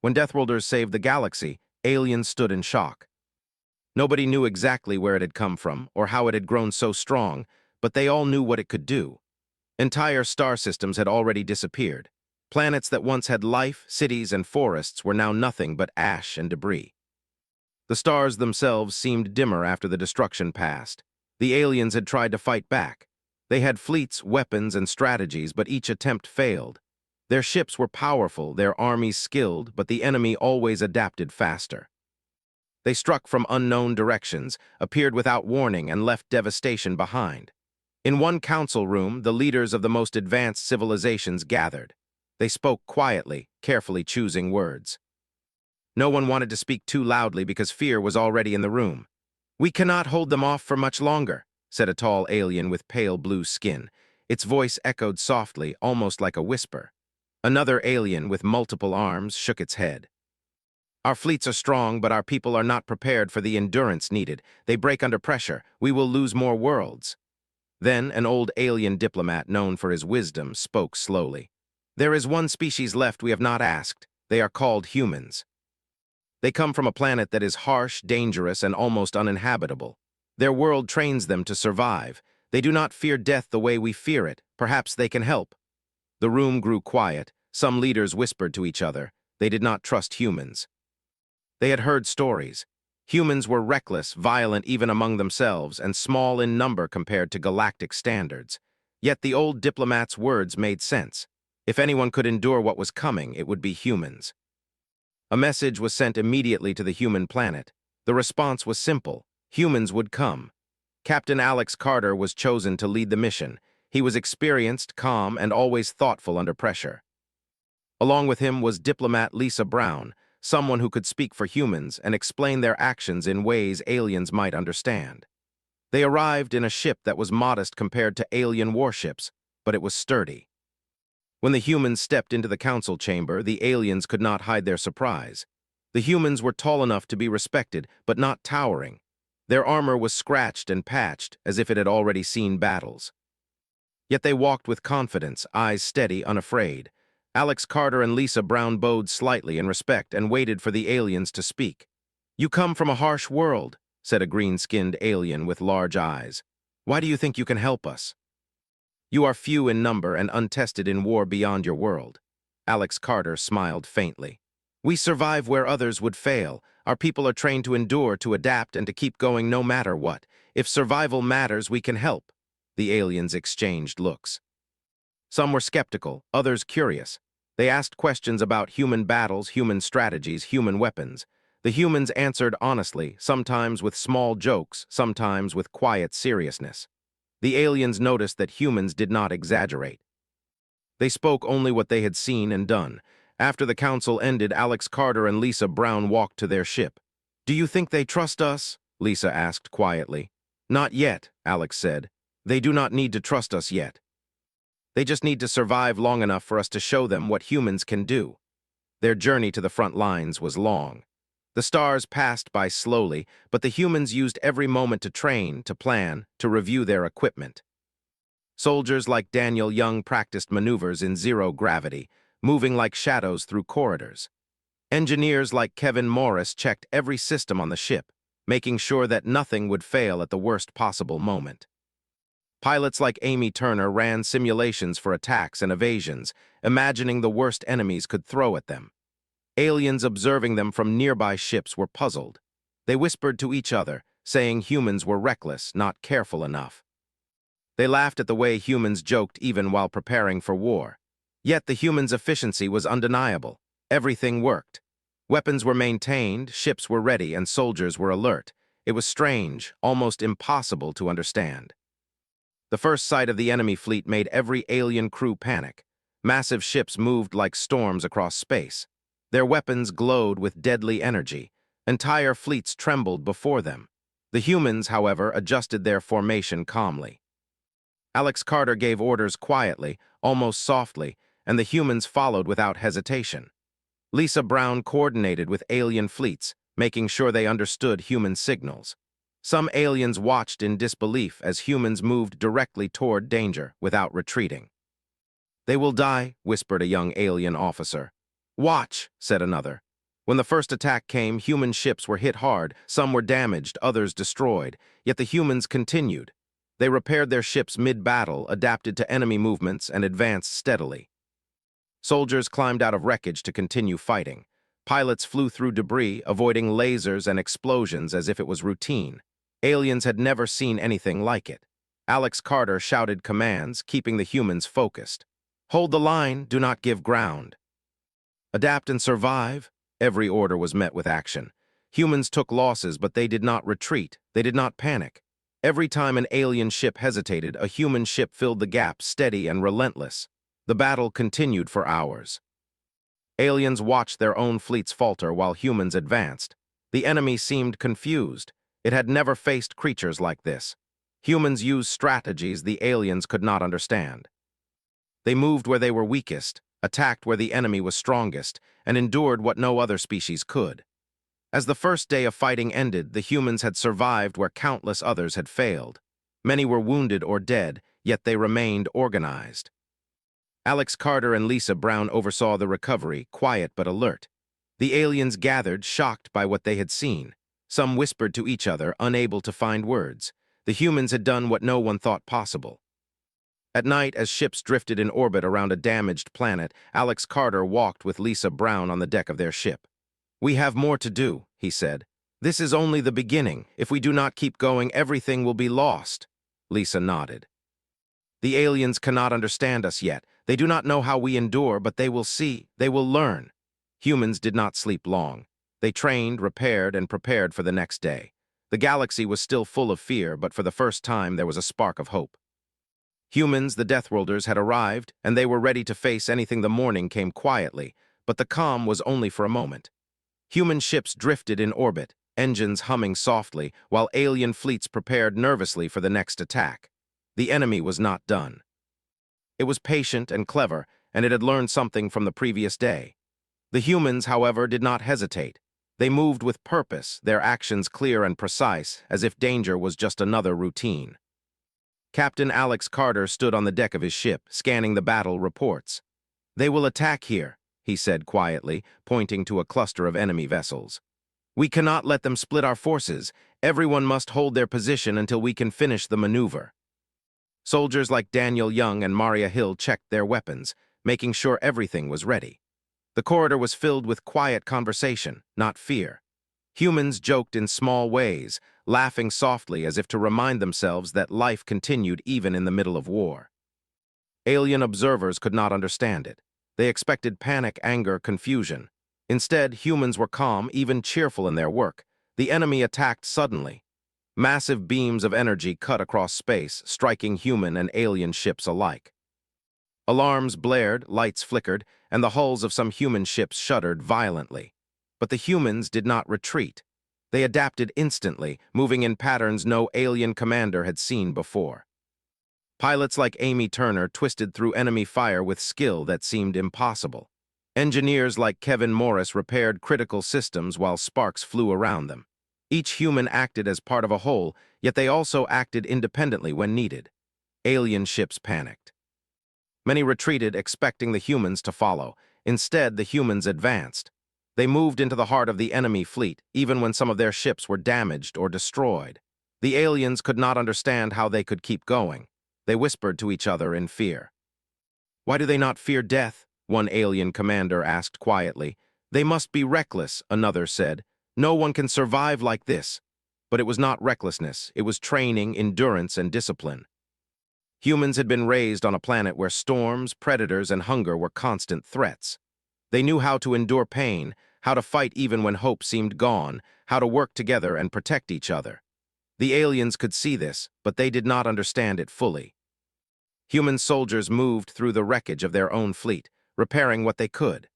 When Deathworlders saved the galaxy, aliens stood in shock. Nobody knew exactly where it had come from or how it had grown so strong, but they all knew what it could do. Entire star systems had already disappeared. Planets that once had life, cities, and forests were now nothing but ash and debris. The stars themselves seemed dimmer after the destruction passed. The aliens had tried to fight back. They had fleets, weapons, and strategies, but each attempt failed. Their ships were powerful, their armies skilled, but the enemy always adapted faster. They struck from unknown directions, appeared without warning, and left devastation behind. In one council room, the leaders of the most advanced civilizations gathered. They spoke quietly, carefully choosing words. No one wanted to speak too loudly because fear was already in the room. "We cannot hold them off for much longer," said a tall alien with pale blue skin. Its voice echoed softly, almost like a whisper. Another alien with multiple arms shook its head. "Our fleets are strong, but our people are not prepared for the endurance needed. They break under pressure. We will lose more worlds." Then an old alien diplomat known for his wisdom spoke slowly. "There is one species left we have not asked. They are called humans. They come from a planet that is harsh, dangerous, and almost uninhabitable. Their world trains them to survive. They do not fear death the way we fear it. Perhaps they can help." The room grew quiet. Some leaders whispered to each other. They did not trust humans. They had heard stories. Humans were reckless, violent even among themselves, and small in number compared to galactic standards. Yet the old diplomat's words made sense. If anyone could endure what was coming, it would be humans. A message was sent immediately to the human planet. The response was simple. Humans would come. Captain Alex Carter was chosen to lead the mission. He was experienced, calm, and always thoughtful under pressure. Along with him was diplomat Lisa Brown, someone who could speak for humans and explain their actions in ways aliens might understand. They arrived in a ship that was modest compared to alien warships, but it was sturdy. When the humans stepped into the council chamber, the aliens could not hide their surprise. The humans were tall enough to be respected, but not towering. Their armor was scratched and patched, as if it had already seen battles. Yet they walked with confidence, eyes steady, unafraid. Alex Carter and Lisa Brown bowed slightly in respect and waited for the aliens to speak. "You come from a harsh world," said a green-skinned alien with large eyes. "Why do you think you can help us?" "You are few in number and untested in war beyond your world." Alex Carter smiled faintly. "We survive where others would fail. Our people are trained to endure, to adapt, and to keep going no matter what. If survival matters, we can help." The aliens exchanged looks. Some were skeptical, others curious. They asked questions about human battles, human strategies, human weapons. The humans answered honestly, sometimes with small jokes, sometimes with quiet seriousness. The aliens noticed that humans did not exaggerate. They spoke only what they had seen and done. After the council ended, Alex Carter and Lisa Brown walked to their ship. "Do you think they trust us?" Lisa asked quietly. "Not yet," Alex said. "They do not need to trust us yet. They just need to survive long enough for us to show them what humans can do." Their journey to the front lines was long. The stars passed by slowly, but the humans used every moment to train, to plan, to review their equipment. Soldiers like Daniel Young practiced maneuvers in zero gravity, moving like shadows through corridors. Engineers like Kevin Morris checked every system on the ship, making sure that nothing would fail at the worst possible moment. Pilots like Amy Turner ran simulations for attacks and evasions, imagining the worst enemies could throw at them. Aliens observing them from nearby ships were puzzled. They whispered to each other, saying humans were reckless, not careful enough. They laughed at the way humans joked even while preparing for war. Yet the humans' efficiency was undeniable. Everything worked. Weapons were maintained, ships were ready, and soldiers were alert. It was strange, almost impossible to understand. The first sight of the enemy fleet made every alien crew panic. Massive ships moved like storms across space. Their weapons glowed with deadly energy. Entire fleets trembled before them. The humans, however, adjusted their formation calmly. Alex Carter gave orders quietly, almost softly, and the humans followed without hesitation. Lisa Brown coordinated with alien fleets, making sure they understood human signals. Some aliens watched in disbelief as humans moved directly toward danger without retreating. "They will die," whispered a young alien officer. "Watch," said another. When the first attack came, human ships were hit hard, some were damaged, others destroyed, yet the humans continued. They repaired their ships mid-battle, adapted to enemy movements, and advanced steadily. Soldiers climbed out of wreckage to continue fighting. Pilots flew through debris, avoiding lasers and explosions as if it was routine. Aliens had never seen anything like it. Alex Carter shouted commands, keeping the humans focused. "Hold the line, do not give ground. Adapt and survive." Every order was met with action. Humans took losses, but they did not retreat. They did not panic. Every time an alien ship hesitated, a human ship filled the gap, steady and relentless. The battle continued for hours. Aliens watched their own fleets falter while humans advanced. The enemy seemed confused. It had never faced creatures like this. Humans used strategies the aliens could not understand. They moved where they were weakest, attacked where the enemy was strongest, and endured what no other species could. As the first day of fighting ended, the humans had survived where countless others had failed. Many were wounded or dead, yet they remained organized. Alex Carter and Lisa Brown oversaw the recovery, quiet but alert. The aliens gathered, shocked by what they had seen. Some whispered to each other, unable to find words. The humans had done what no one thought possible. At night, as ships drifted in orbit around a damaged planet, Alex Carter walked with Lisa Brown on the deck of their ship. "We have more to do," he said. "This is only the beginning. If we do not keep going, everything will be lost." Lisa nodded. "The aliens cannot understand us yet. They do not know how we endure, but they will see. They will learn." Humans did not sleep long. They trained, repaired, and prepared for the next day. The galaxy was still full of fear, but for the first time there was a spark of hope. Humans, the Deathworlders, had arrived, and they were ready to face anything. The morning came quietly, but the calm was only for a moment. Human ships drifted in orbit, engines humming softly, while alien fleets prepared nervously for the next attack. The enemy was not done. It was patient and clever, and it had learned something from the previous day. The humans, however, did not hesitate. They moved with purpose, their actions clear and precise, as if danger was just another routine. Captain Alex Carter stood on the deck of his ship, scanning the battle reports. "They will attack here," he said quietly, pointing to a cluster of enemy vessels. "We cannot let them split our forces. Everyone must hold their position until we can finish the maneuver." Soldiers like Daniel Young and Maria Hill checked their weapons, making sure everything was ready. The corridor was filled with quiet conversation, not fear. Humans joked in small ways, laughing softly as if to remind themselves that life continued even in the middle of war. Alien observers could not understand it. They expected panic, anger, confusion. Instead, humans were calm, even cheerful in their work. The enemy attacked suddenly. Massive beams of energy cut across space, striking human and alien ships alike. Alarms blared, lights flickered, and the hulls of some human ships shuddered violently. But the humans did not retreat. They adapted instantly, moving in patterns no alien commander had seen before. Pilots like Amy Turner twisted through enemy fire with skill that seemed impossible. Engineers like Kevin Morris repaired critical systems while sparks flew around them. Each human acted as part of a whole, yet they also acted independently when needed. Alien ships panicked. Many retreated, expecting the humans to follow. Instead, the humans advanced. They moved into the heart of the enemy fleet, even when some of their ships were damaged or destroyed. The aliens could not understand how they could keep going. They whispered to each other in fear. "Why do they not fear death?" one alien commander asked quietly. "They must be reckless," another said. "No one can survive like this." But it was not recklessness, it was training, endurance, and discipline. Humans had been raised on a planet where storms, predators, and hunger were constant threats. They knew how to endure pain, how to fight even when hope seemed gone, how to work together and protect each other. The aliens could see this, but they did not understand it fully. Human soldiers moved through the wreckage of their own fleet, repairing what they could.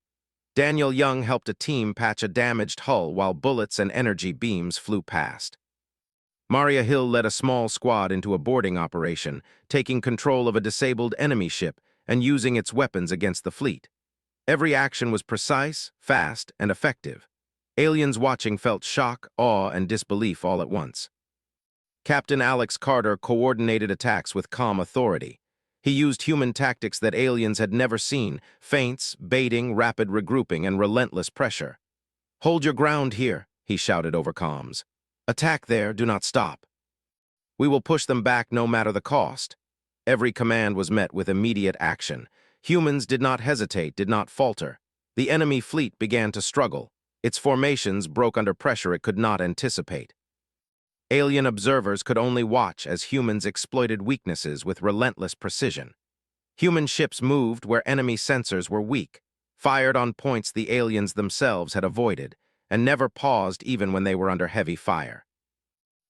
Daniel Young helped a team patch a damaged hull while bullets and energy beams flew past. Maria Hill led a small squad into a boarding operation, taking control of a disabled enemy ship and using its weapons against the fleet. Every action was precise, fast, and effective. Aliens watching felt shock, awe, and disbelief all at once. Captain Alex Carter coordinated attacks with calm authority. He used human tactics that aliens had never seen: feints, baiting, rapid regrouping, and relentless pressure. "Hold your ground here," he shouted over comms. "Attack there, do not stop. We will push them back no matter the cost." Every command was met with immediate action. Humans did not hesitate, did not falter. The enemy fleet began to struggle. Its formations broke under pressure it could not anticipate. Alien observers could only watch as humans exploited weaknesses with relentless precision. Human ships moved where enemy sensors were weak, fired on points the aliens themselves had avoided, and never paused even when they were under heavy fire.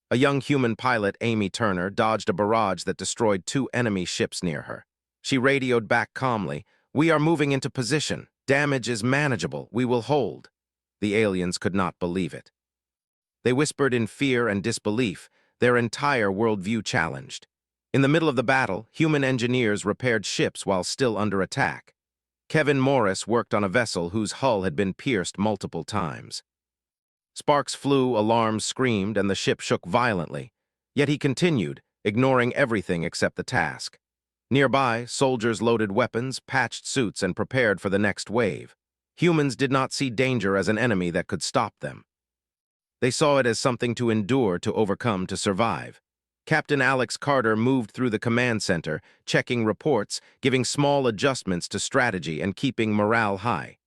A young human pilot, Amy Turner, dodged a barrage that destroyed 2 enemy ships near her. She radioed back calmly, "We are moving into position. Damage is manageable. We will hold." The aliens could not believe it. They whispered in fear and disbelief, their entire worldview challenged. In the middle of the battle, human engineers repaired ships while still under attack. Kevin Morris worked on a vessel whose hull had been pierced multiple times. Sparks flew, alarms screamed, and the ship shook violently. Yet he continued, ignoring everything except the task. Nearby, soldiers loaded weapons, patched suits, and prepared for the next wave. Humans did not see danger as an enemy that could stop them. They saw it as something to endure, to overcome, to survive. Captain Alex Carter moved through the command center, checking reports, giving small adjustments to strategy, and keeping morale high.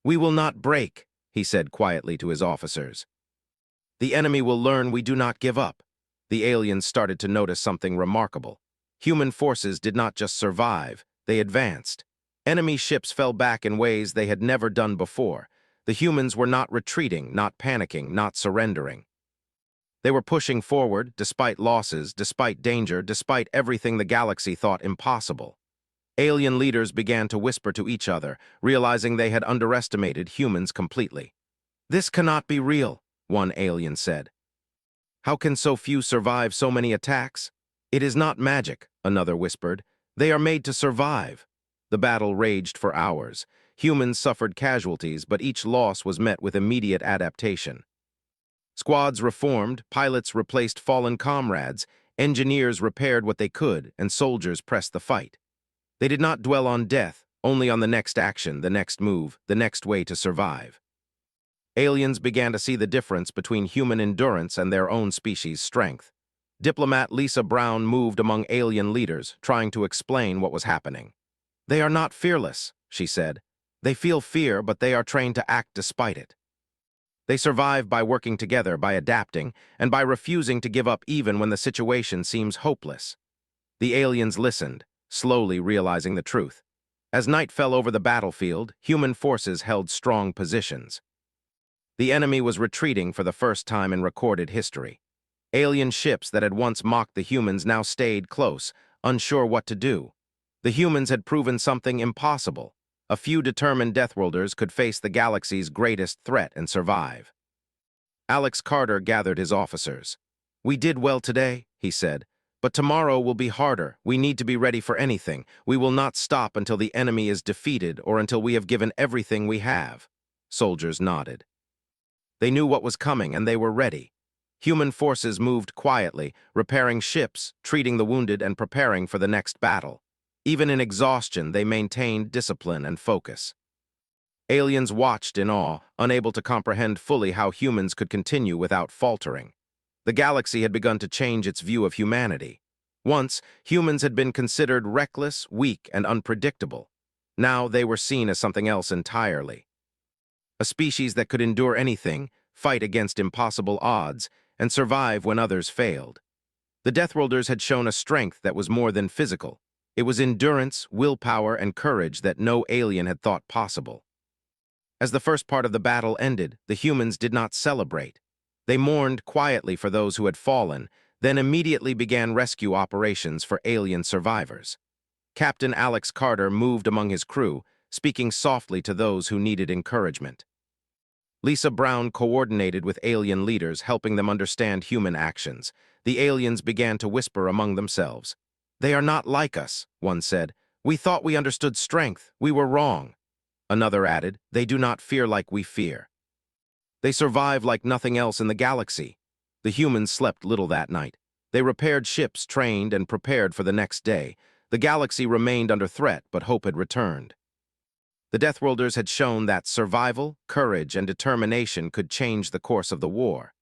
"We will not break," he said quietly to his officers. "The enemy will learn we do not give up." The aliens started to notice something remarkable. Human forces did not just survive, they advanced. Enemy ships fell back in ways they had never done before. The humans were not retreating, not panicking, not surrendering. They were pushing forward, despite losses, despite danger, despite everything the galaxy thought impossible. Alien leaders began to whisper to each other, realizing they had underestimated humans completely. "This cannot be real," one alien said. "How can so few survive so many attacks?" "It is not magic," another whispered. "They are made to survive." The battle raged for hours. Humans suffered casualties, but each loss was met with immediate adaptation. Squads reformed, pilots replaced fallen comrades, engineers repaired what they could, and soldiers pressed the fight. They did not dwell on death, only on the next action, the next move, the next way to survive. Aliens began to see the difference between human endurance and their own species' strength. Diplomat Lisa Brown moved among alien leaders, trying to explain what was happening. "They are not fearless," she said. "They feel fear, but they are trained to act despite it. They survive by working together, by adapting, and by refusing to give up even when the situation seems hopeless." The aliens listened, slowly realizing the truth. As night fell over the battlefield, human forces held strong positions. The enemy was retreating for the first time in recorded history. Alien ships that had once mocked the humans now stayed close, unsure what to do. The humans had proven something impossible. A few determined Deathworlders could face the galaxy's greatest threat and survive. Alex Carter gathered his officers. "We did well today," he said, "but tomorrow will be harder. We need to be ready for anything. We will not stop until the enemy is defeated or until we have given everything we have." Soldiers nodded. They knew what was coming, and they were ready. Human forces moved quietly, repairing ships, treating the wounded, and preparing for the next battle. Even in exhaustion, they maintained discipline and focus. Aliens watched in awe, unable to comprehend fully how humans could continue without faltering. The galaxy had begun to change its view of humanity. Once, humans had been considered reckless, weak, and unpredictable. Now they were seen as something else entirely. A species that could endure anything, fight against impossible odds, and survive when others failed. The Deathworlders had shown a strength that was more than physical. It was endurance, willpower, and courage that no alien had thought possible. As the first part of the battle ended, the humans did not celebrate. They mourned quietly for those who had fallen, then immediately began rescue operations for alien survivors. Captain Alex Carter moved among his crew, speaking softly to those who needed encouragement. Lisa Brown coordinated with alien leaders, helping them understand human actions. The aliens began to whisper among themselves. "They are not like us," one said. "We thought we understood strength. We were wrong." Another added, "They do not fear like we fear." They survive like nothing else in the galaxy. The humans slept little that night. They repaired ships, trained, and prepared for the next day. The galaxy remained under threat, but hope had returned. The Deathworlders had shown that survival, courage, and determination could change the course of the war.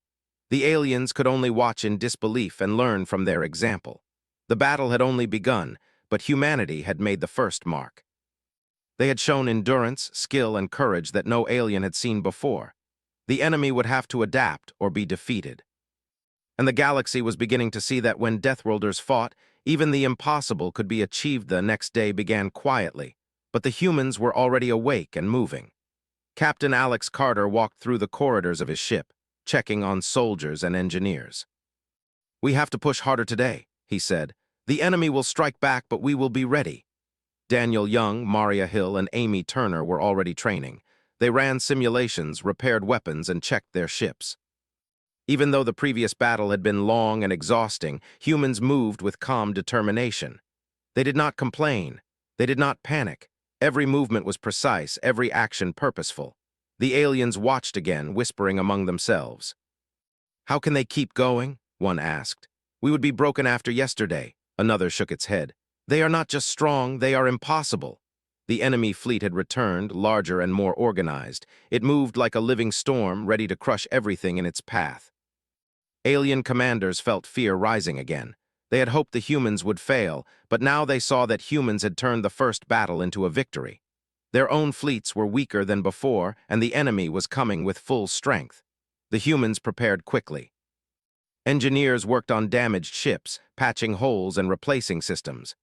The aliens could only watch in disbelief and learn from their example. The battle had only begun, but humanity had made the first mark. They had shown endurance, skill, and courage that no alien had seen before. The enemy would have to adapt or be defeated. And the galaxy was beginning to see that when Deathworlders fought, even the impossible could be achieved. The next day began quietly, but the humans were already awake and moving. Captain Alex Carter walked through the corridors of his ship, checking on soldiers and engineers. "We have to push harder today," he said. "The enemy will strike back, but we will be ready." Daniel Young, Maria Hill, and Amy Turner were already training. They ran simulations, repaired weapons, and checked their ships. Even though the previous battle had been long and exhausting, humans moved with calm determination. They did not complain. They did not panic. Every movement was precise, every action purposeful. The aliens watched again, whispering among themselves. "How can they keep going?" one asked. "We would be broken after yesterday." Another shook its head. "They are not just strong, they are impossible." The enemy fleet had returned, larger and more organized. It moved like a living storm, ready to crush everything in its path. Alien commanders felt fear rising again. They had hoped the humans would fail, but now they saw that humans had turned the first battle into a victory. Their own fleets were weaker than before, and the enemy was coming with full strength. The humans prepared quickly. Engineers worked on damaged ships, patching holes and replacing systems.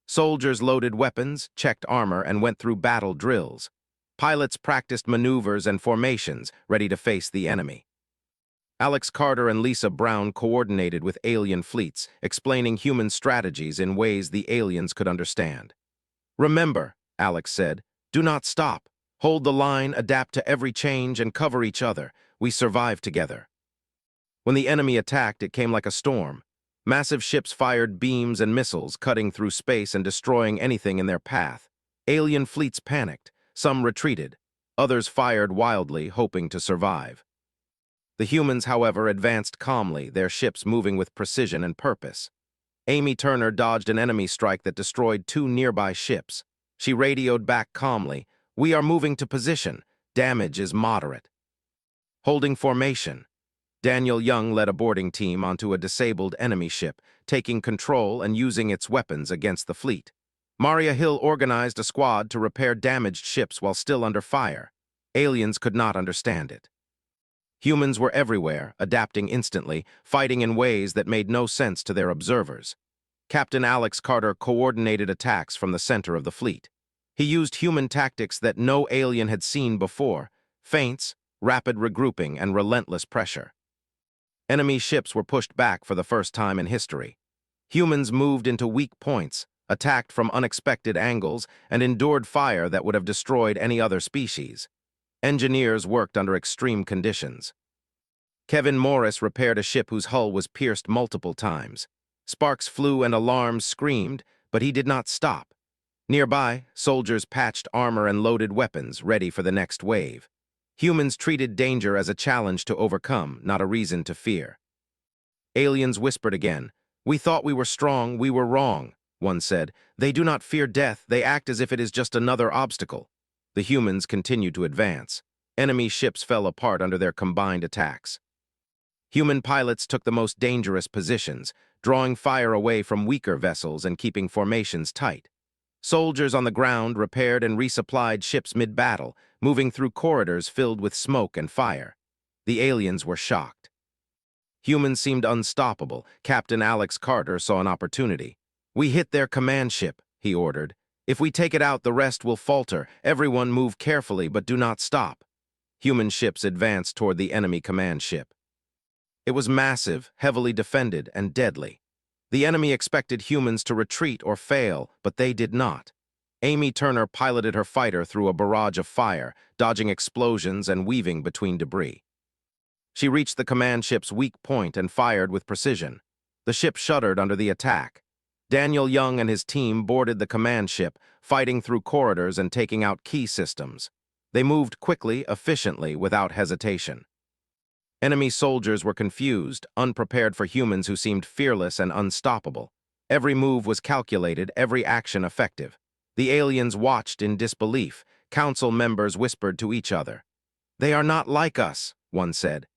Soldiers loaded weapons, checked armor, and went through battle drills. Pilots practiced maneuvers and formations, ready to face the enemy. Alex Carter and Lisa Brown coordinated with alien fleets, explaining human strategies in ways the aliens could understand. "Remember," Alex said, "do not stop. Hold the line, adapt to every change, and cover each other. We survive together." When the enemy attacked, it came like a storm. Massive ships fired beams and missiles, cutting through space and destroying anything in their path. Alien fleets panicked. Some retreated. Others fired wildly, hoping to survive. The humans, however, advanced calmly, their ships moving with precision and purpose. Amy Turner dodged an enemy strike that destroyed 2 nearby ships. She radioed back calmly, "We are moving to position. Damage is moderate." Holding formation, Daniel Young led a boarding team onto a disabled enemy ship, taking control and using its weapons against the fleet. Maria Hill organized a squad to repair damaged ships while still under fire. Aliens could not understand it. Humans were everywhere, adapting instantly, fighting in ways that made no sense to their observers. Captain Alex Carter coordinated attacks from the center of the fleet. He used human tactics that no alien had seen before: feints, rapid regrouping, and relentless pressure. Enemy ships were pushed back for the first time in history. Humans moved into weak points, attacked from unexpected angles, and endured fire that would have destroyed any other species. Engineers worked under extreme conditions. Kevin Morris repaired a ship whose hull was pierced multiple times. Sparks flew and alarms screamed, but he did not stop. Nearby, soldiers patched armor and loaded weapons, ready for the next wave. Humans treated danger as a challenge to overcome, not a reason to fear. Aliens whispered again. "We thought we were strong, we were wrong," one said. "They do not fear death, they act as if it is just another obstacle." The humans continued to advance. Enemy ships fell apart under their combined attacks. Human pilots took the most dangerous positions, drawing fire away from weaker vessels and keeping formations tight. Soldiers on the ground repaired and resupplied ships mid-battle, moving through corridors filled with smoke and fire. The aliens were shocked. Humans seemed unstoppable. Captain Alex Carter saw an opportunity. "We hit their command ship," he ordered. "If we take it out, the rest will falter. Everyone move carefully, but do not stop." Human ships advanced toward the enemy command ship. It was massive, heavily defended, and deadly. The enemy expected humans to retreat or fail, but they did not. Amy Turner piloted her fighter through a barrage of fire, dodging explosions and weaving between debris. She reached the command ship's weak point and fired with precision. The ship shuddered under the attack. Daniel Young and his team boarded the command ship, fighting through corridors and taking out key systems. They moved quickly, efficiently, without hesitation. Enemy soldiers were confused, unprepared for humans who seemed fearless and unstoppable. Every move was calculated, every action effective. The aliens watched in disbelief. Council members whispered to each other. "They are not like us," one said.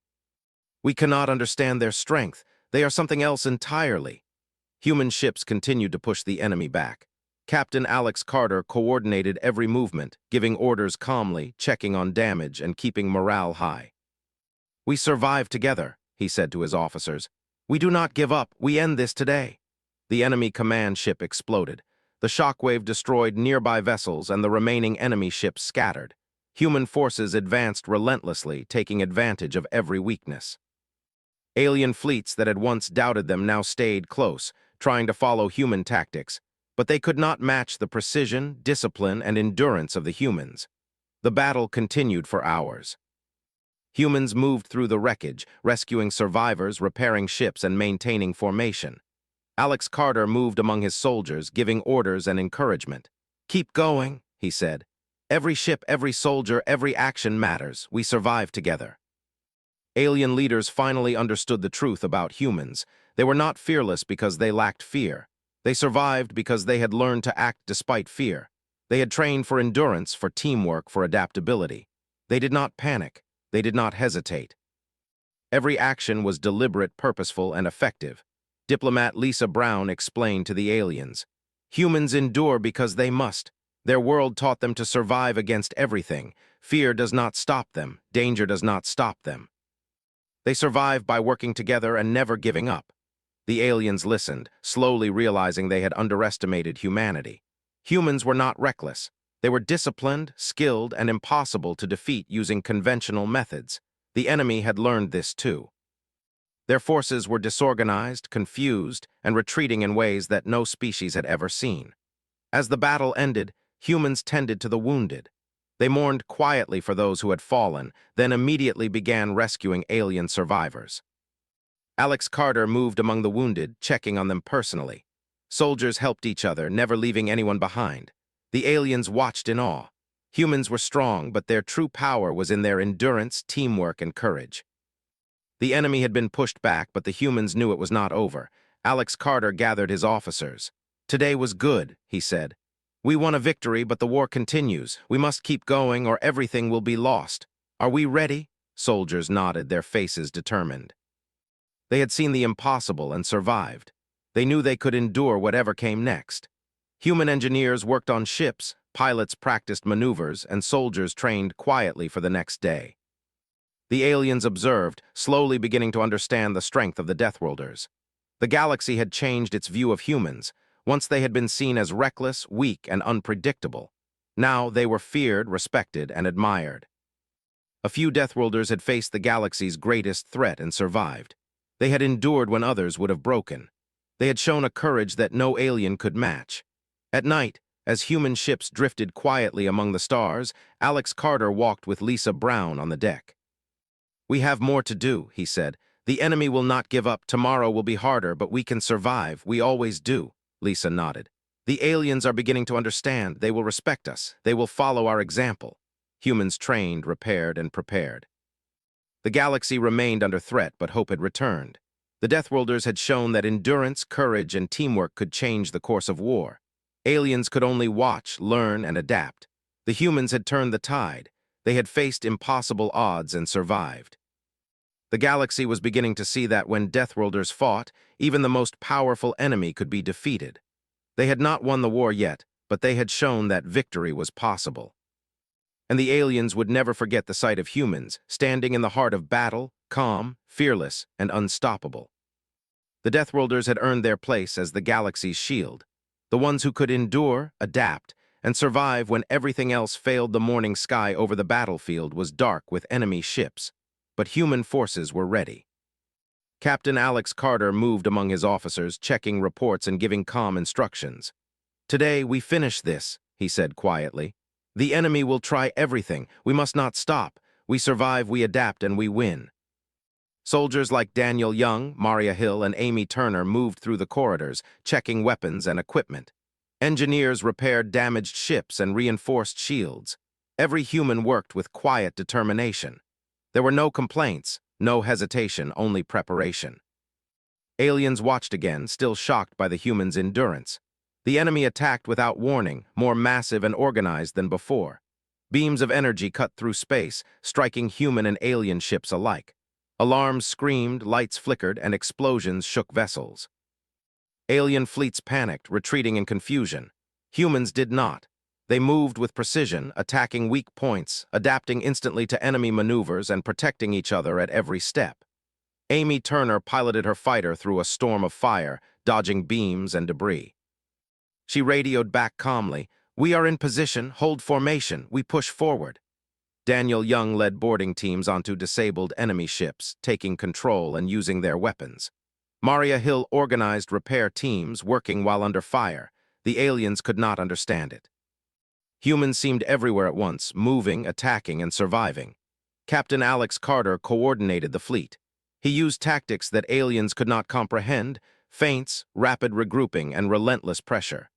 "We cannot understand their strength. They are something else entirely." Human ships continued to push the enemy back. Captain Alex Carter coordinated every movement, giving orders calmly, checking on damage, and keeping morale high. "We survive together," he said to his officers. "We do not give up. We end this today." The enemy command ship exploded. The shockwave destroyed nearby vessels, and the remaining enemy ships scattered. Human forces advanced relentlessly, taking advantage of every weakness. Alien fleets that had once doubted them now stayed close, trying to follow human tactics, but they could not match the precision, discipline, and endurance of the humans. The battle continued for hours. Humans moved through the wreckage, rescuing survivors, repairing ships, and maintaining formation. Alex Carter moved among his soldiers, giving orders and encouragement. "Keep going," he said. "Every ship, every soldier, every action matters. We survive together." Alien leaders finally understood the truth about humans. They were not fearless because they lacked fear. They survived because they had learned to act despite fear. They had trained for endurance, for teamwork, for adaptability. They did not panic. They did not hesitate. Every action was deliberate, purposeful, and effective. Diplomat Lisa Brown explained to the aliens. "Humans endure because they must. Their world taught them to survive against everything. Fear does not stop them. Danger does not stop them. They survive by working together and never giving up." The aliens listened, slowly realizing they had underestimated humanity. Humans were not reckless. They were disciplined, skilled, and impossible to defeat using conventional methods. The enemy had learned this too. Their forces were disorganized, confused, and retreating in ways that no species had ever seen. As the battle ended, humans tended to the wounded. They mourned quietly for those who had fallen, then immediately began rescuing alien survivors. Alex Carter moved among the wounded, checking on them personally. Soldiers helped each other, never leaving anyone behind. The aliens watched in awe. Humans were strong, but their true power was in their endurance, teamwork, and courage. The enemy had been pushed back, but the humans knew it was not over. Alex Carter gathered his officers. "Today was good," he said. "We won a victory, but the war continues. We must keep going, or everything will be lost. Are we ready?" Soldiers nodded, their faces determined. They had seen the impossible and survived. They knew they could endure whatever came next. Human engineers worked on ships, pilots practiced maneuvers, and soldiers trained quietly for the next day. The aliens observed, slowly beginning to understand the strength of the Deathworlders. The galaxy had changed its view of humans. Once they had been seen as reckless, weak, and unpredictable. Now they were feared, respected, and admired. A few Deathworlders had faced the galaxy's greatest threat and survived. They had endured when others would have broken. They had shown a courage that no alien could match. At night, as human ships drifted quietly among the stars, Alex Carter walked with Lisa Brown on the deck. "We have more to do," he said. "The enemy will not give up. Tomorrow will be harder, but we can survive. We always do." Lisa nodded. "The aliens are beginning to understand. They will respect us. They will follow our example." Humans trained, repaired, and prepared. The galaxy remained under threat, but hope had returned. The Deathworlders had shown that endurance, courage, and teamwork could change the course of war. Aliens could only watch, learn, and adapt. The humans had turned the tide. They had faced impossible odds and survived. The galaxy was beginning to see that when Deathworlders fought, even the most powerful enemy could be defeated. They had not won the war yet, but they had shown that victory was possible. And the aliens would never forget the sight of humans, standing in the heart of battle, calm, fearless, and unstoppable. The Deathworlders had earned their place as the galaxy's shield, the ones who could endure, adapt, and survive when everything else failed. The morning sky over the battlefield was dark with enemy ships, but human forces were ready. Captain Alex Carter moved among his officers, checking reports and giving calm instructions. "Today we finish this," he said quietly. "The enemy will try everything. We must not stop. We survive, we adapt, and we win." Soldiers like Daniel Young, Maria Hill, and Amy Turner moved through the corridors, checking weapons and equipment. Engineers repaired damaged ships and reinforced shields. Every human worked with quiet determination. There were no complaints, no hesitation, only preparation. Aliens watched again, still shocked by the humans' endurance. The enemy attacked without warning, more massive and organized than before. Beams of energy cut through space, striking human and alien ships alike. Alarms screamed, lights flickered, and explosions shook vessels. Alien fleets panicked, retreating in confusion. Humans did not. They moved with precision, attacking weak points, adapting instantly to enemy maneuvers, and protecting each other at every step. Amy Turner piloted her fighter through a storm of fire, dodging beams and debris. She radioed back calmly, "We are in position, hold formation, we push forward." Daniel Young led boarding teams onto disabled enemy ships, taking control and using their weapons. Maria Hill organized repair teams, working while under fire. The aliens could not understand it. Humans seemed everywhere at once, moving, attacking, and surviving. Captain Alex Carter coordinated the fleet. He used tactics that aliens could not comprehend: feints, rapid regrouping, and relentless pressure.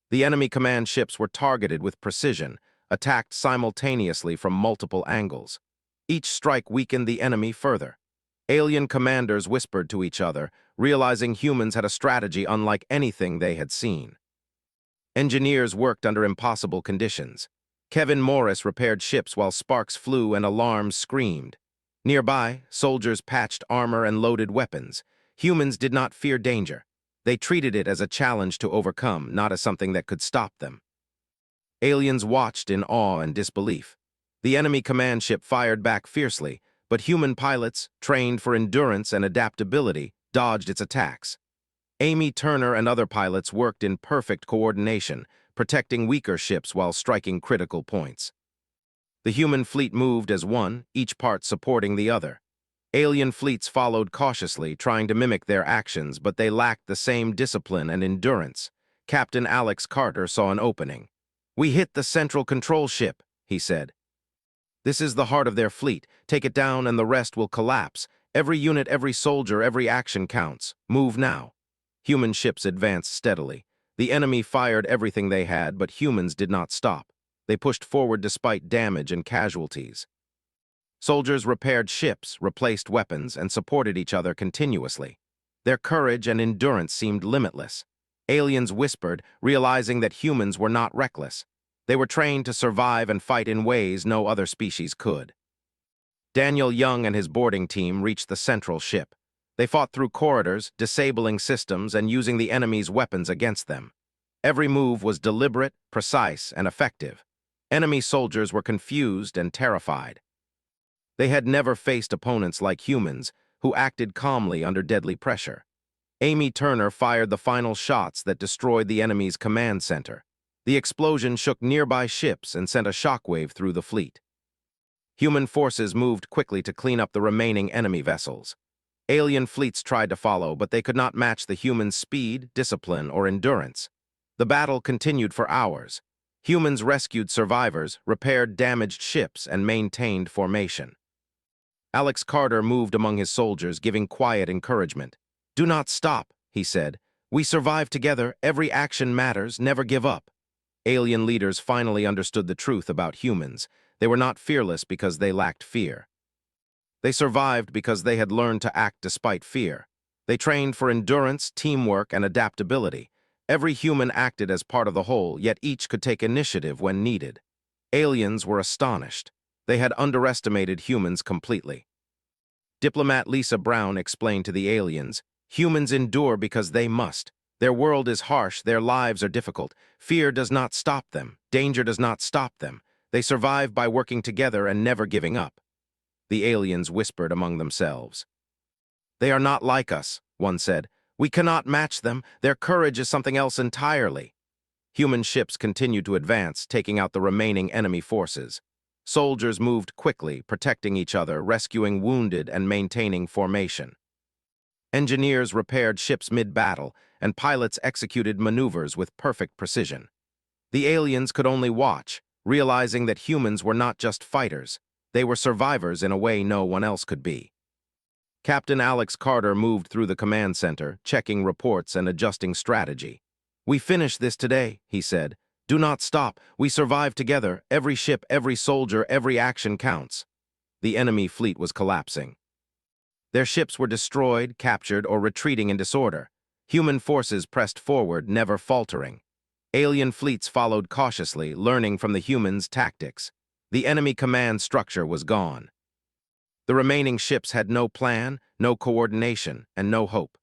The enemy command ships were targeted with precision, attacked simultaneously from multiple angles. Each strike weakened the enemy further. Alien commanders whispered to each other, realizing humans had a strategy unlike anything they had seen. Engineers worked under impossible conditions. Kevin Morris repaired ships while sparks flew and alarms screamed. Nearby, soldiers patched armor and loaded weapons. Humans did not fear danger. They treated it as a challenge to overcome, not as something that could stop them. Aliens watched in awe and disbelief. The enemy command ship fired back fiercely, but human pilots, trained for endurance and adaptability, dodged its attacks. Amy Turner and other pilots worked in perfect coordination, protecting weaker ships while striking critical points. The human fleet moved as one, each part supporting the other. Alien fleets followed cautiously, trying to mimic their actions, but they lacked the same discipline and endurance. Captain Alex Carter saw an opening. "We hit the central control ship," he said. "This is the heart of their fleet. Take it down and the rest will collapse. Every unit, every soldier, every action counts. Move now." Human ships advanced steadily. The enemy fired everything they had, but humans did not stop. They pushed forward despite damage and casualties. Soldiers repaired ships, replaced weapons, and supported each other continuously. Their courage and endurance seemed limitless. Aliens whispered, realizing that humans were not reckless. They were trained to survive and fight in ways no other species could. Daniel Young and his boarding team reached the central ship. They fought through corridors, disabling systems, and using the enemy's weapons against them. Every move was deliberate, precise, and effective. Enemy soldiers were confused and terrified. They had never faced opponents like humans, who acted calmly under deadly pressure. Amy Turner fired the final shots that destroyed the enemy's command center. The explosion shook nearby ships and sent a shockwave through the fleet. Human forces moved quickly to clean up the remaining enemy vessels. Alien fleets tried to follow, but they could not match the human speed, discipline, or endurance. The battle continued for hours. Humans rescued survivors, repaired damaged ships, and maintained formation. Alex Carter moved among his soldiers, giving quiet encouragement. "Do not stop," he said. "We survive together, every action matters, never give up." Alien leaders finally understood the truth about humans. They were not fearless because they lacked fear. They survived because they had learned to act despite fear. They trained for endurance, teamwork, and adaptability. Every human acted as part of the whole, yet each could take initiative when needed. Aliens were astonished. They had underestimated humans completely. Diplomat Lisa Brown explained to the aliens, "Humans endure because they must. Their world is harsh, their lives are difficult. Fear does not stop them. Danger does not stop them. They survive by working together and never giving up." The aliens whispered among themselves. "They are not like us," one said. "We cannot match them. Their courage is something else entirely." Human ships continued to advance, taking out the remaining enemy forces. Soldiers moved quickly, protecting each other, rescuing wounded, and maintaining formation. Engineers repaired ships mid-battle, and pilots executed maneuvers with perfect precision. The aliens could only watch, realizing that humans were not just fighters. They were survivors in a way no one else could be. Captain Alex Carter moved through the command center, checking reports and adjusting strategy. "We finished this today," he said. "Do not stop. We survive together. Every ship, every soldier, every action counts." The enemy fleet was collapsing. Their ships were destroyed, captured, or retreating in disorder. Human forces pressed forward, never faltering. Alien fleets followed cautiously, learning from the humans' tactics. The enemy command structure was gone. The remaining ships had no plan, no coordination, and no hope.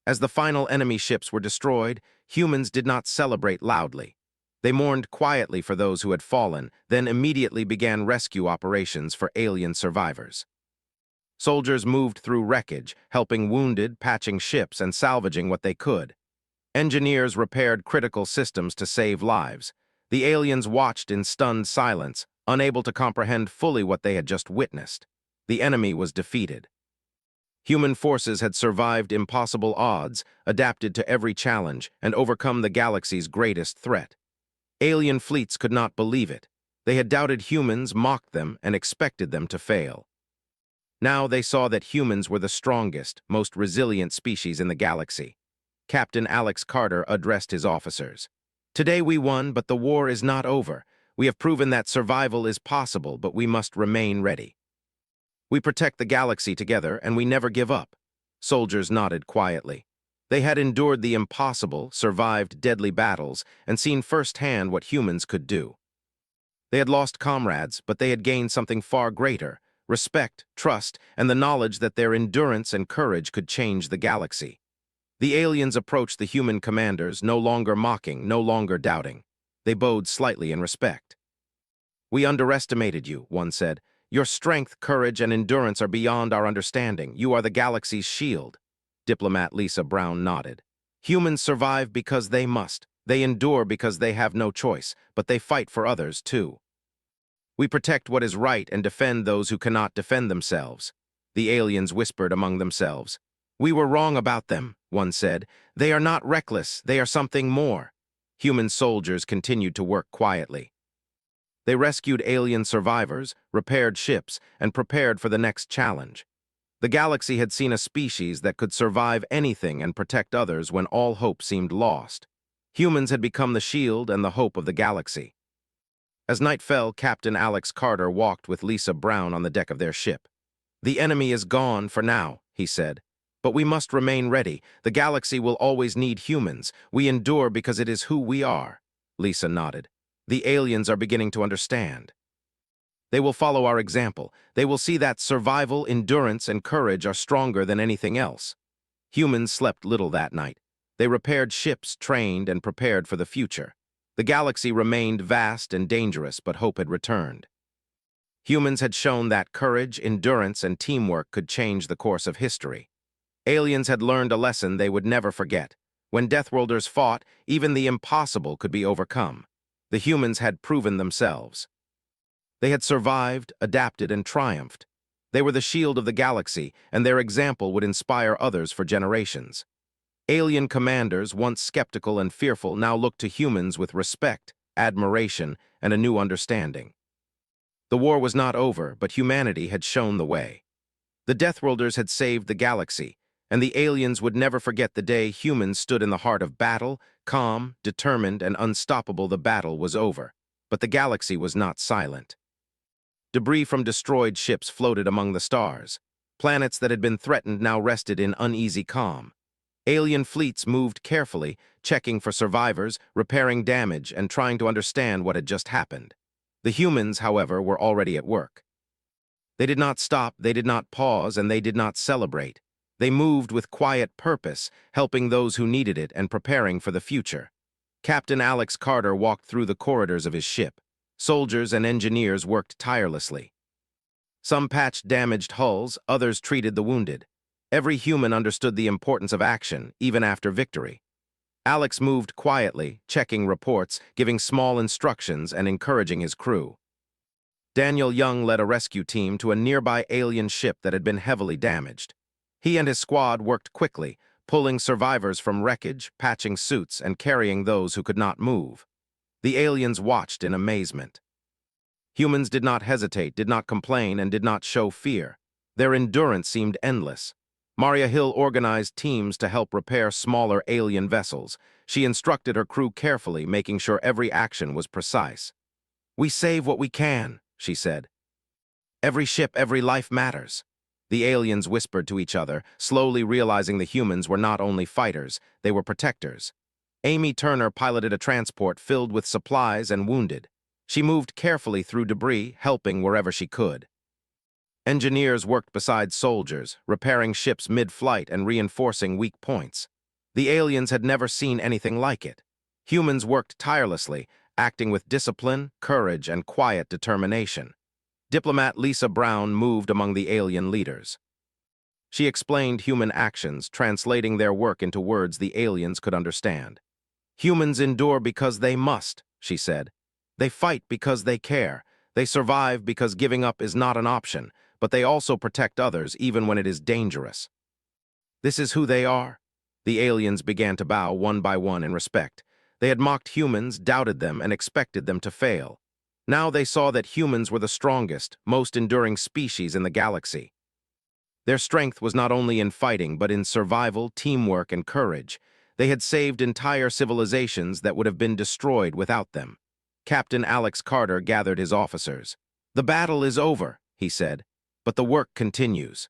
As the final enemy ships were destroyed, humans did not celebrate loudly. They mourned quietly for those who had fallen, then immediately began rescue operations for alien survivors. Soldiers moved through wreckage, helping wounded, patching ships, and salvaging what they could. Engineers repaired critical systems to save lives. The aliens watched in stunned silence, unable to comprehend fully what they had just witnessed. The enemy was defeated. Human forces had survived impossible odds, adapted to every challenge, and overcome the galaxy's greatest threat. Alien fleets could not believe it. They had doubted humans, mocked them, and expected them to fail. Now they saw that humans were the strongest, most resilient species in the galaxy. Captain Alex Carter addressed his officers. "Today we won, but the war is not over. We have proven that survival is possible, but we must remain ready. We protect the galaxy together, and we never give up." Soldiers nodded quietly. They had endured the impossible, survived deadly battles, and seen firsthand what humans could do. They had lost comrades, but they had gained something far greater: respect, trust, and the knowledge that their endurance and courage could change the galaxy. The aliens approached the human commanders, no longer mocking, no longer doubting. They bowed slightly in respect. "We underestimated you," one said. "Your strength, courage, and endurance are beyond our understanding. You are the galaxy's shield." Diplomat Lisa Brown nodded. "Humans survive because they must. They endure because they have no choice, but they fight for others, too. We protect what is right and defend those who cannot defend themselves." The aliens whispered among themselves. "We were wrong about them," one said. "They are not reckless, they are something more." Human soldiers continued to work quietly. They rescued alien survivors, repaired ships, and prepared for the next challenge. The galaxy had seen a species that could survive anything and protect others when all hope seemed lost. Humans had become the shield and the hope of the galaxy. As night fell, Captain Alex Carter walked with Lisa Brown on the deck of their ship. "The enemy is gone for now," he said. "But we must remain ready. The galaxy will always need humans. We endure because it is who we are." Lisa nodded. "The aliens are beginning to understand. They will follow our example. They will see that survival, endurance, and courage are stronger than anything else." Humans slept little that night. They repaired ships, trained, and prepared for the future. The galaxy remained vast and dangerous, but hope had returned. Humans had shown that courage, endurance, and teamwork could change the course of history. Aliens had learned a lesson they would never forget. When Deathworlders fought, even the impossible could be overcome. The humans had proven themselves. They had survived, adapted, and triumphed. They were the shield of the galaxy, and their example would inspire others for generations. Alien commanders, once skeptical and fearful, now looked to humans with respect, admiration, and a new understanding. The war was not over, but humanity had shown the way. The Deathworlders had saved the galaxy, and the aliens would never forget the day humans stood in the heart of battle, calm, determined, and unstoppable. The battle was over, but the galaxy was not silent. Debris from destroyed ships floated among the stars. Planets that had been threatened now rested in uneasy calm. Alien fleets moved carefully, checking for survivors, repairing damage, and trying to understand what had just happened. The humans, however, were already at work. They did not stop, they did not pause, and they did not celebrate. They moved with quiet purpose, helping those who needed it and preparing for the future. Captain Alex Carter walked through the corridors of his ship. Soldiers and engineers worked tirelessly. Some patched damaged hulls, others treated the wounded. Every human understood the importance of action, even after victory. Alex moved quietly, checking reports, giving small instructions, and encouraging his crew. Daniel Young led a rescue team to a nearby alien ship that had been heavily damaged. He and his squad worked quickly, pulling survivors from wreckage, patching suits, and carrying those who could not move. The aliens watched in amazement. Humans did not hesitate, did not complain, and did not show fear. Their endurance seemed endless. Maria Hill organized teams to help repair smaller alien vessels. She instructed her crew carefully, making sure every action was precise. "We save what we can," she said. "Every ship, every life matters." The aliens whispered to each other, slowly realizing the humans were not only fighters, they were protectors. Amy Turner piloted a transport filled with supplies and wounded. She moved carefully through debris, helping wherever she could. Engineers worked beside soldiers, repairing ships mid-flight and reinforcing weak points. The aliens had never seen anything like it. Humans worked tirelessly, acting with discipline, courage, and quiet determination. Diplomat Lisa Brown moved among the alien leaders. She explained human actions, translating their work into words the aliens could understand. Humans endure because they must, she said. They fight because they care. They survive because giving up is not an option, but they also protect others even when it is dangerous. This is who they are. The aliens began to bow one by one in respect. They had mocked humans, doubted them, and expected them to fail. Now they saw that humans were the strongest, most enduring species in the galaxy. Their strength was not only in fighting, but in survival, teamwork, and courage. They had saved entire civilizations that would have been destroyed without them. Captain Alex Carter gathered his officers. "The battle is over," he said, "but the work continues.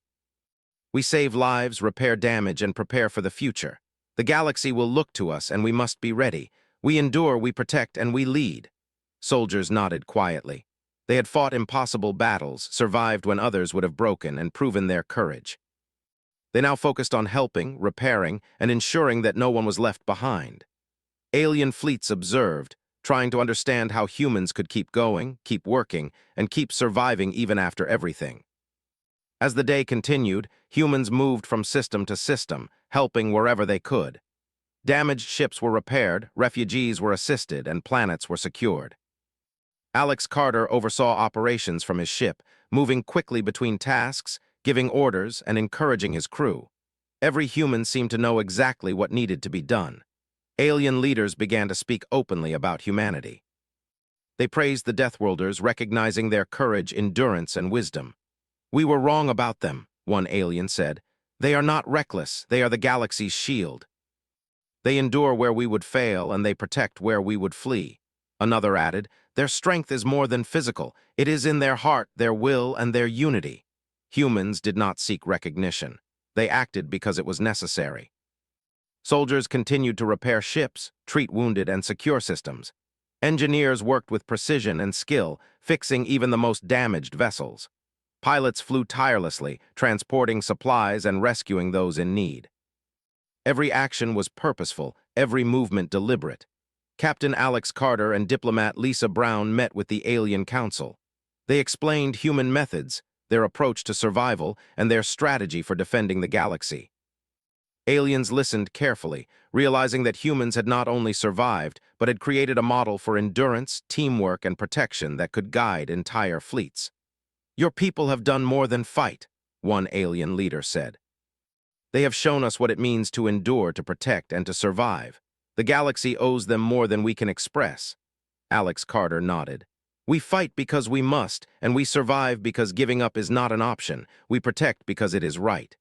We save lives, repair damage, and prepare for the future. The galaxy will look to us, and we must be ready. We endure, we protect, and we lead." Soldiers nodded quietly. They had fought impossible battles, survived when others would have broken, and proven their courage. They now focused on helping, repairing, and ensuring that no one was left behind. Alien fleets observed, trying to understand how humans could keep going, keep working, and keep surviving even after everything. As the day continued, humans moved from system to system, helping wherever they could. Damaged ships were repaired, refugees were assisted, and planets were secured. Alex Carter oversaw operations from his ship, moving quickly between tasks, giving orders, and encouraging his crew. Every human seemed to know exactly what needed to be done. Alien leaders began to speak openly about humanity. They praised the Deathworlders, recognizing their courage, endurance, and wisdom. "We were wrong about them," one alien said. "They are not reckless, they are the galaxy's shield. They endure where we would fail, and they protect where we would flee." Another added, "Their strength is more than physical. It is in their heart, their will, and their unity." Humans did not seek recognition. They acted because it was necessary. Soldiers continued to repair ships, treat wounded, and secure systems. Engineers worked with precision and skill, fixing even the most damaged vessels. Pilots flew tirelessly, transporting supplies and rescuing those in need. Every action was purposeful, every movement deliberate. Captain Alex Carter and diplomat Lisa Brown met with the Alien Council. They explained human methods, their approach to survival, and their strategy for defending the galaxy. Aliens listened carefully, realizing that humans had not only survived, but had created a model for endurance, teamwork, and protection that could guide entire fleets. "Your people have done more than fight," one alien leader said. "They have shown us what it means to endure, to protect, and to survive. The galaxy owes them more than we can express." Alex Carter nodded. "We fight because we must, and we survive because giving up is not an option. We protect because it is right.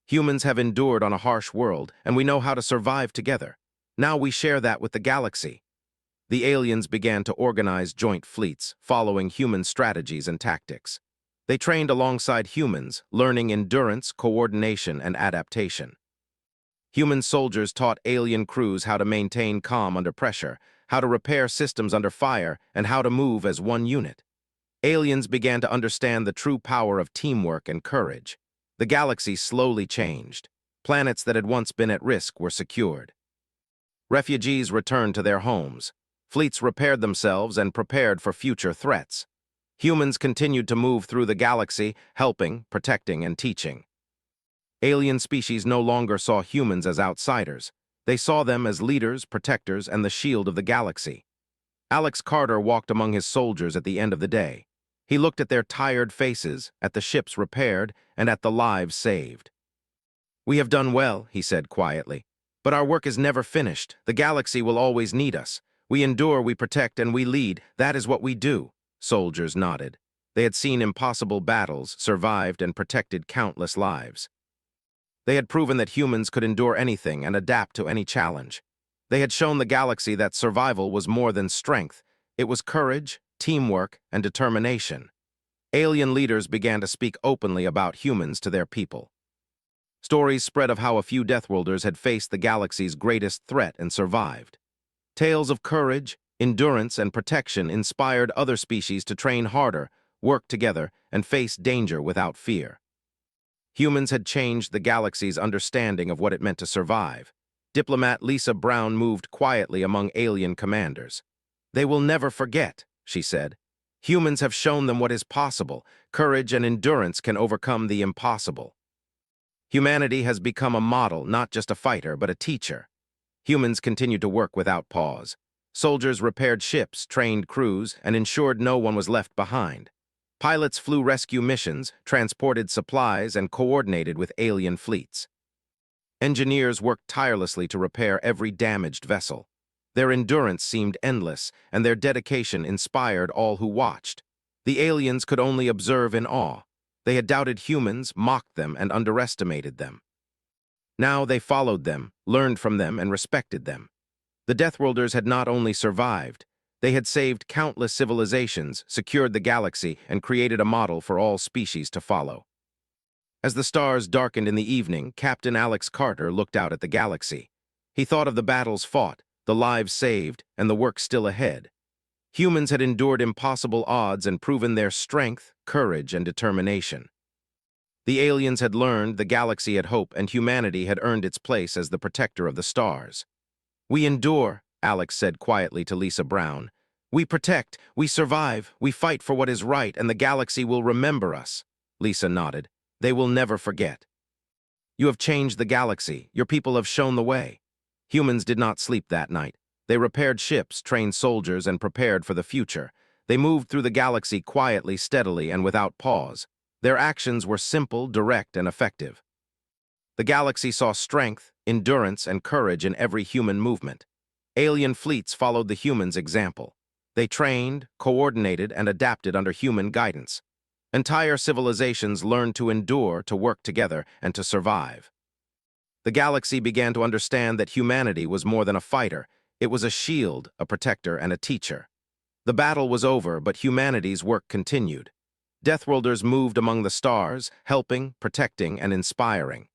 Humans have endured on a harsh world, and we know how to survive together. Now we share that with the galaxy." The aliens began to organize joint fleets, following human strategies and tactics. They trained alongside humans, learning endurance, coordination, and adaptation. Human soldiers taught alien crews how to maintain calm under pressure, how to repair systems under fire, and how to move as one unit. Aliens began to understand the true power of teamwork and courage. The galaxy slowly changed. Planets that had once been at risk were secured. Refugees returned to their homes. Fleets repaired themselves and prepared for future threats. Humans continued to move through the galaxy, helping, protecting, and teaching. Alien species no longer saw humans as outsiders. They saw them as leaders, protectors, and the shield of the galaxy. Alex Carter walked among his soldiers at the end of the day. He looked at their tired faces, at the ships repaired, and at the lives saved. "We have done well," he said quietly. "But our work is never finished. The galaxy will always need us. We endure, we protect, and we lead. That is what we do." Soldiers nodded. They had seen impossible battles, survived, and protected countless lives. They had proven that humans could endure anything and adapt to any challenge. They had shown the galaxy that survival was more than strength. It was courage, teamwork, and determination. Alien leaders began to speak openly about humans to their people. Stories spread of how a few Deathworlders had faced the galaxy's greatest threat and survived. Tales of courage, endurance, and protection inspired other species to train harder, work together, and face danger without fear. Humans had changed the galaxy's understanding of what it meant to survive. Diplomat Lisa Brown moved quietly among alien commanders. "They will never forget," she said. "Humans have shown them what is possible. Courage and endurance can overcome the impossible." Humanity has become a model, not just a fighter, but a teacher. Humans continued to work without pause. Soldiers repaired ships, trained crews, and ensured no one was left behind. Pilots flew rescue missions, transported supplies, and coordinated with alien fleets. Engineers worked tirelessly to repair every damaged vessel. Their endurance seemed endless, and their dedication inspired all who watched. The aliens could only observe in awe. They had doubted humans, mocked them, and underestimated them. Now they followed them, learned from them, and respected them. The Deathworlders had not only survived, they had saved countless civilizations, secured the galaxy, and created a model for all species to follow. As the stars darkened in the evening, Captain Alex Carter looked out at the galaxy. He thought of the battles fought, the lives saved, and the work still ahead. Humans had endured impossible odds and proven their strength, courage, and determination. The aliens had learned, the galaxy had hope, and humanity had earned its place as the protector of the stars. "We endure," Alex said quietly to Lisa Brown. "We protect, we survive, we fight for what is right, and the galaxy will remember us." Lisa nodded. "They will never forget." "You have changed the galaxy. Your people have shown the way." Humans did not sleep that night. They repaired ships, trained soldiers, and prepared for the future. They moved through the galaxy quietly, steadily, and without pause. Their actions were simple, direct, and effective. The galaxy saw strength, endurance, and courage in every human movement. Alien fleets followed the humans' example. They trained, coordinated, and adapted under human guidance. Entire civilizations learned to endure, to work together, and to survive. The galaxy began to understand that humanity was more than a fighter. It was a shield, a protector, and a teacher. The battle was over, but humanity's work continued. Deathworlders moved among the stars, helping, protecting, and inspiring.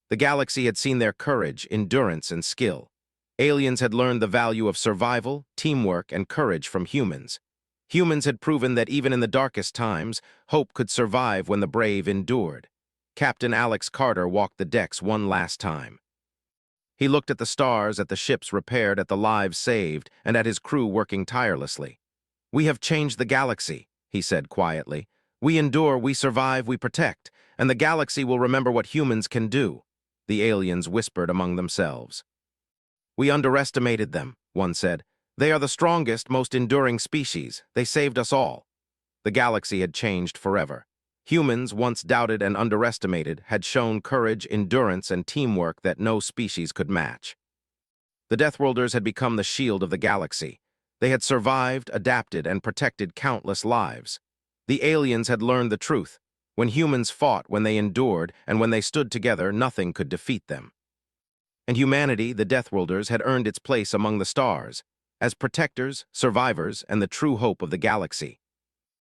The galaxy had seen their courage, endurance, and skill. Aliens had learned the value of survival, teamwork, and courage from humans. Humans had proven that even in the darkest times, hope could survive when the brave endured. Captain Alex Carter walked the decks one last time. He looked at the stars, at the ships repaired, at the lives saved, and at his crew working tirelessly. "We have changed the galaxy," he said quietly. "We endure, we survive, we protect, and the galaxy will remember what humans can do." The aliens whispered among themselves. "We underestimated them," one said. "They are the strongest, most enduring species. They saved us all." The galaxy had changed forever. Humans, once doubted and underestimated, had shown courage, endurance, and teamwork that no species could match. The Deathworlders had become the shield of the galaxy. They had survived, adapted, and protected countless lives. The aliens had learned the truth. When humans fought, when they endured, and when they stood together, nothing could defeat them. And humanity, the Deathworlders, had earned its place among the stars, as protectors, survivors, and the true hope of the galaxy.